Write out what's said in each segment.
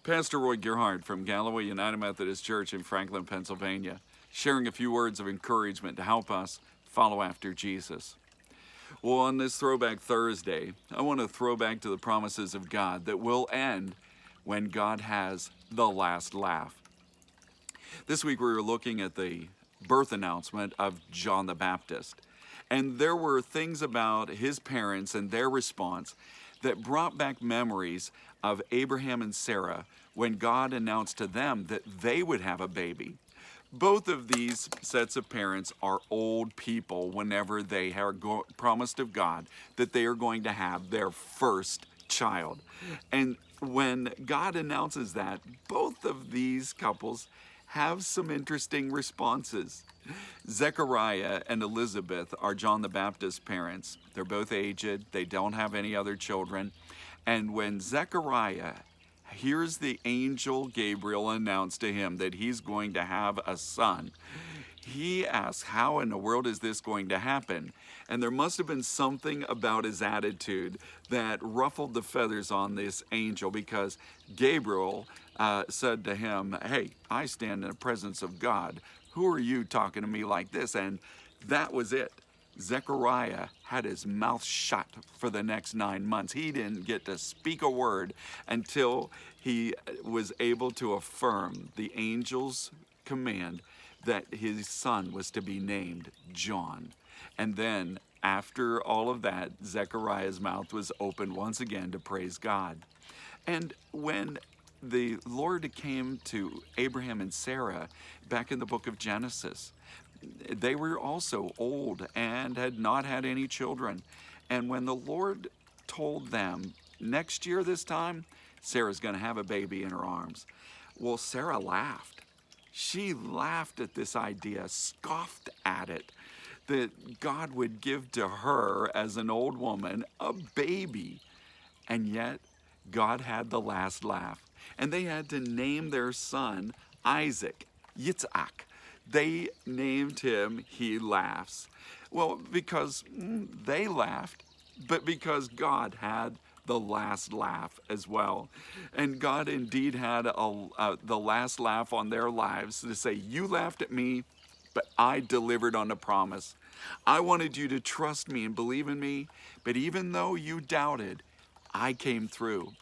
Pastor Roy Gerhard from Galloway United Methodist Church in Franklin, Pennsylvania, sharing a few words of encouragement to help us follow after Jesus. Well, on this Throwback Thursday, I want to throw back to the promises of God that will end when God has the last laugh. This week we were looking at the birth announcement of John the Baptist, and there were things about his parents and their response that brought back memories of Abraham and Sarah when God announced to them that they would have a baby. Both of these sets of parents are old people whenever they are promised of God that they are going to have their first child. And when God announces that, both of these couples have some interesting responses. Zechariah and Elizabeth are John the Baptist's parents. They're both aged. They don't have any other children. And when Zechariah hears the angel Gabriel announce to him that he's going to have a son, he asks, how in the world is this going to happen? And there must have been something about his attitude that ruffled the feathers on this angel, because Gabriel said to him, hey, I stand in the presence of God. Who are you talking to me like this? And that was it. Zechariah had his mouth shut for the next 9 months. He didn't get to speak a word until he was able to affirm the angel's command that his son was to be named John. And then after all of that, Zechariah's mouth was opened once again to praise God. And when the Lord came to Abraham and Sarah back in the book of Genesis, they were also old and had not had any children. And when the Lord told them, next year this time, Sarah's going to have a baby in her arms, well, Sarah laughed. She laughed at this idea, scoffed at it, that God would give to her as an old woman a baby. And yet, God had the last laugh. And they had to name their son Isaac, Yitzhak. They named him He Laughs. Well, because they laughed, but because God had the last laugh as well. And God indeed had the last laugh on their lives to say, you laughed at me, but I delivered on the promise. I wanted you to trust me and believe in me, but even though you doubted, I came through.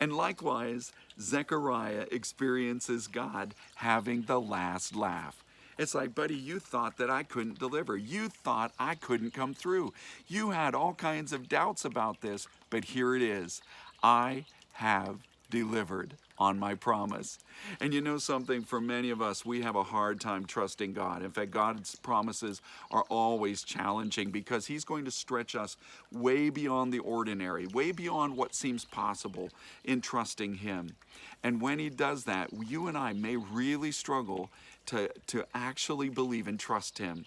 And likewise, Zechariah experiences God having the last laugh. It's like, buddy, you thought that I couldn't deliver. You thought I couldn't come through. You had all kinds of doubts about this, but here it is. I have delivered on my promise. And you know something, for many of us, we have a hard time trusting God. In fact, God's promises are always challenging because He's going to stretch us way beyond the ordinary, way beyond what seems possible in trusting Him. And when He does that, you and I may really struggle to actually believe and trust Him.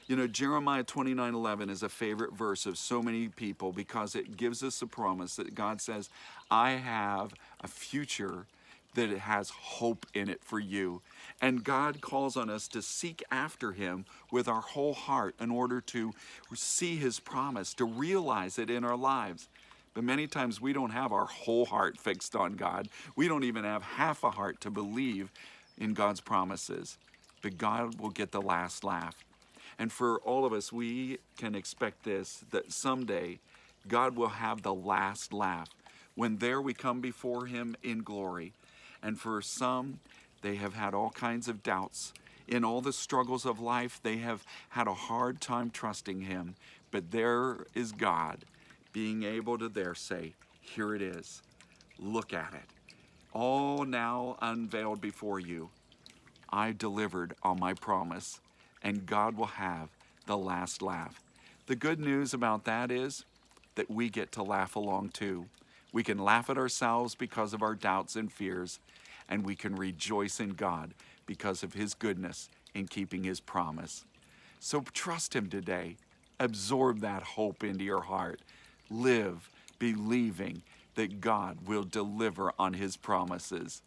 You know, Jeremiah 29:11 is a favorite verse of so many people because it gives us a promise that God says, I have a future that it has hope in it for you. And God calls on us to seek after Him with our whole heart in order to see His promise, to realize it in our lives. But many times we don't have our whole heart fixed on God. We don't even have half a heart to believe in God's promises. But God will get the last laugh. And for all of us, we can expect this, that someday God will have the last laugh when there we come before Him in glory. And for some, they have had all kinds of doubts. In all the struggles of life, they have had a hard time trusting Him. But there is God being able to there say, here it is. Look at it. All now unveiled before you. I delivered on my promise, and God will have the last laugh. The good news about that is that we get to laugh along too. We can laugh at ourselves because of our doubts and fears, and we can rejoice in God because of His goodness in keeping His promise. So trust Him today. Absorb that hope into your heart. Live believing that God will deliver on His promises.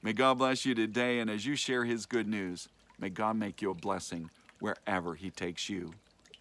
May God bless you today, and as you share His good news, may God make you a blessing wherever He takes you.